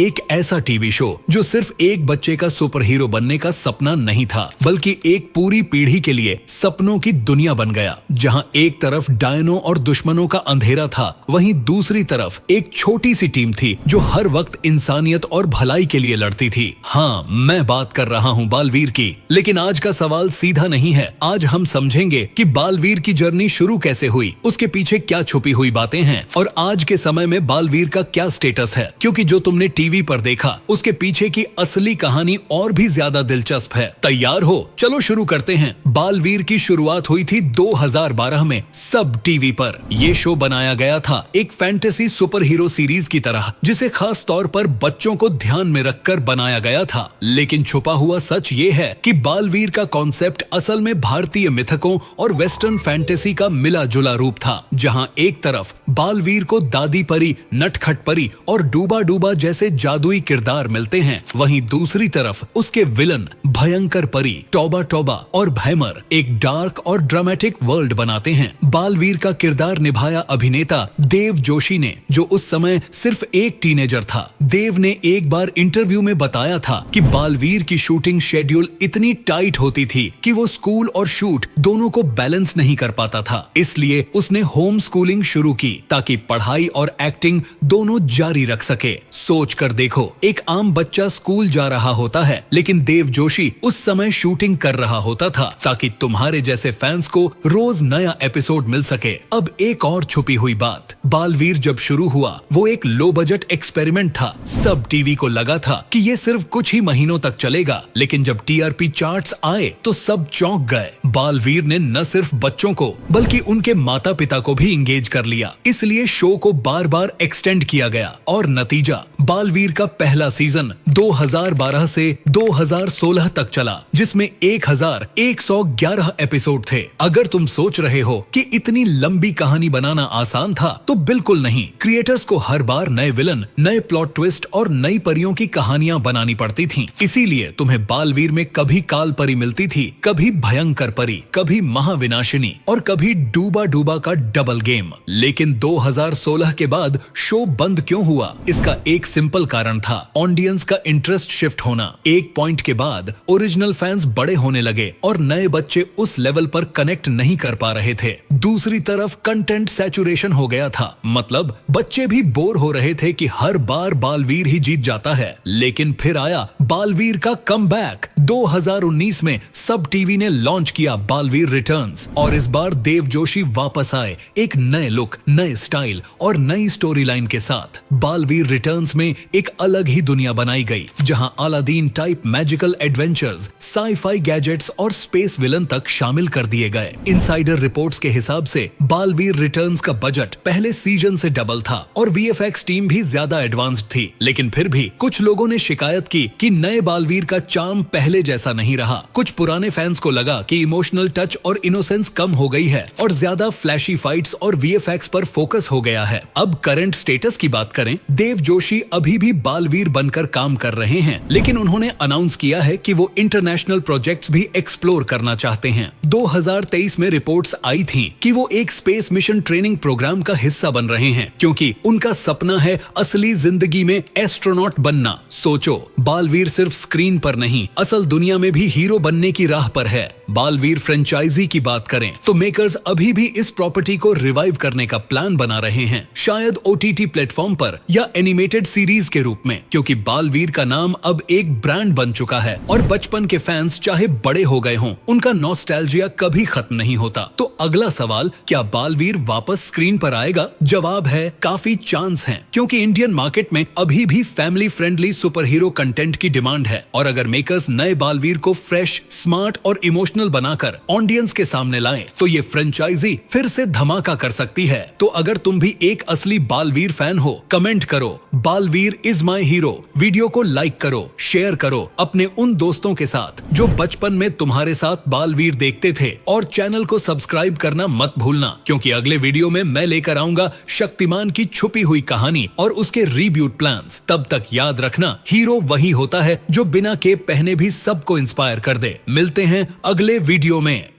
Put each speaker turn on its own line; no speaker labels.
एक ऐसा TV show जो सिर्फ एक बच्चे का सुपर हीरो बनने का सपना नहीं था, बल्कि एक पूरी पीढ़ी के लिए सपनों की दुनिया बन गया। जहां एक तरफ डायनों और दुश्मनों का अंधेरा था, वहीं दूसरी तरफ एक छोटी सी टीम थी जो हर वक्त इंसानियत और भलाई के लिए लड़ती थी। हाँ, मैं बात कर रहा हूँ बालवीर की। लेकिन आज का सवाल सीधा नहीं है। आज हम समझेंगे कि बालवीर की जर्नी शुरू कैसे हुई, उसके पीछे क्या छुपी हुई बातें हैं और आज के समय में बालवीर का क्या स्टेटस है। क्योंकि जो तुमने टीवी पर देखा, उसके पीछे की असली कहानी और भी ज्यादा दिलचस्प है। तैयार हो? चलो शुरू करते हैं। बालवीर की शुरुआत हुई थी 2012 में सब टीवी पर। यह शो बनाया गया था एक फैंटेसी सुपर हीरो सीरीज की तरह, जिसे खास तौर पर बच्चों को ध्यान में रखकर बनाया गया था। लेकिन छुपा हुआ सच ये है कि बालवीर का कॉन्सेप्ट असल में भारतीय मिथकों और वेस्टर्न फैंटेसी का मिला जुला रूप था। जहां एक तरफ बालवीर को दादी परी, नटखट परी और डूबा डूबा जैसे जादुई किरदार मिलते हैं, वहीं दूसरी तरफ उसके विलन भयंकर परी, टौबा टौबा और भैमर एक डार्क और ड्रामेटिक वर्ल्ड बनाते हैं। बालवीर का किरदार निभाया अभिनेता देव जोशी ने, जो उस समय सिर्फ एक टीनेजर था। देव ने एक बार इंटरव्यू में बताया था कि बालवीर की शूटिंग शेड्यूल इतनी टाइट होती थी कि वो स्कूल और शूट दोनों को बैलेंस नहीं कर पाता था। इसलिए उसने होम स्कूलिंग शुरू की ताकि पढ़ाई और एक्टिंग दोनों जारी रख सके। सोच कर देखो, एक आम बच्चा स्कूल जा रहा होता है, लेकिन देव जोशी उस समय शूटिंग कर रहा होता था ताकि तुम्हारे जैसे फैंस को रोज नया एपिसोड मिल सके। अब एक और छुपी हुई बात, बालवीर जब शुरू हुआ वो एक लो बजट एक्सपेरिमेंट था। सब टीवी को लगा था कि ये सिर्फ कुछ ही महीनों तक चलेगा, लेकिन जब टीआरपी चार्ट्स आए तो सब चौंक गए। बालवीर ने न सिर्फ बच्चों को बल्कि उनके माता पिता को भी इंगेज कर लिया। इसलिए शो को बार बार एक्सटेंड किया गया और नतीजा, बालवीर का पहला सीजन 2012 से 2016 तक चला, जिसमें 1111 एपिसोड थे। अगर तुम सोच रहे हो कि इतनी लंबी कहानी बनाना आसान था, तो बिल्कुल नहीं। क्रिएटर्स को हर बार नए विलन, नए प्लॉट ट्विस्ट और नई परियों की कहानियां बनानी पड़ती थीं। इसीलिए तुम्हें बालवीर में कभी काल परी मिलती थी, कभी भयंकर परी, कभी महाविनाशिनी और कभी डूबा डूबा का डबल गेम। लेकिन 2016 के बाद शो बंद क्यों हुआ? इसका एक सिंपल कारण था, ऑडियंस का इंटरेस्ट शिफ्ट होना। एक पॉइंट के बाद ओरिजिनल फैंस बड़े होने लगे और नए बच्चे उस लेवल पर कनेक्ट नहीं कर पा रहे थे। दूसरी तरफ कंटेंट सैचुरेशन हो गया था, मतलब बच्चे भी बोर हो रहे थे कि हर बार बालवीर ही जीत जाता है। लेकिन फिर आया बालवीर का कमबैक। 2019 में सब टीवी ने लॉन्च किया बालवीर रिटर्न्स, और इस बार देव जोशी वापस आए एक नए लुक, नए स्टाइल और नई स्टोरी लाइन के साथ। बालवीर रिटर्न्स में एक अलग ही दुनिया बनाई गई, जहां Aladdin type magical adventures, sci-fi gadgets और स्पेस विलन तक शामिल कर दिए गए। इनसाइडर रिपोर्ट्स के हिसाब से बालवीर रिटर्न्स का बजट पहले सीजन से डबल था और वीएफएक्स टीम भी ज्यादा एडवांस्ड थी। लेकिन फिर भी कुछ लोगों ने शिकायत की कि नए बालवीर का चार्म पहले जैसा नहीं रहा। कुछ पुराने फैंस को लगा कि इमोशनल टच और इनोसेंस कम हो गई है और ज्यादा फ्लैशी फाइट्स और वीएफएक्स पर फोकस हो गया है। अब करंट स्टेटस की बात करें, देव जोशी अभी भी बालवीर बनकर काम कर रहे हैं, लेकिन उन्होंने अनाउंस किया है कि वो इंटरनेशनल प्रोजेक्ट्स भी एक्सप्लोर करना चाहते हैं। 2023 में रिपोर्ट्स आई थी कि वो एक स्पेस मिशन ट्रेनिंग प्रोग्राम का हिस्सा बन रहे हैं, क्योंकि उनका सपना है असली जिंदगी में एस्ट्रोनॉट बनना। सोचो, बालवीर सिर्फ स्क्रीन पर नहीं, असल दुनिया में भी हीरो बनने की राह पर है। बालवीर फ्रेंचाइजी की बात करें तो मेकर्स अभी भी इस प्रॉपर्टी को रिवाइव करने का प्लान बना रहे हैं, शायद ओटीटी प्लेटफॉर्म पर या एनिमेटेड सीरीज के रूप में, क्योंकि बालवीर का नाम अब एक ब्रांड बन चुका है और बचपन के फैंस चाहे बड़े हो गए हों, उनका नॉस्टैल्जिया कभी खत्म नहीं होता। तो अगला सवाल, क्या बालवीर वापस स्क्रीन पर आएगा? जवाब है काफी चांस हैं, क्योंकि इंडियन मार्केट में अभी भी family friendly super hero content की डिमांड है। और अगर मेकर्स नए बालवीर को फ्रेश, स्मार्ट और इमोशनल बनाकर ऑडियंस के सामने लाएं, तो ये फ्रेंचाइजी फिर से धमाका कर सकती है। तो अगर तुम भी एक असली बालवीर फैन हो, कमेंट करो Baalveer is my hero. Video को लाइक करो, शेयर करो अपने उन दोस्तों के साथ जो बचपन में तुम्हारे साथ बालवीर देखते थे, और चैनल को सब्सक्राइब करना मत भूलना, क्योंकि अगले वीडियो में मैं लेकर आऊंगा शक्तिमान की छुपी हुई कहानी और उसके रीब्यूट प्लान्स। तब तक याद रखना, हीरो वही होता है जो बिना केप पहने भी सबको इंस्पायर कर दे। मिलते हैं अगले वीडियो में।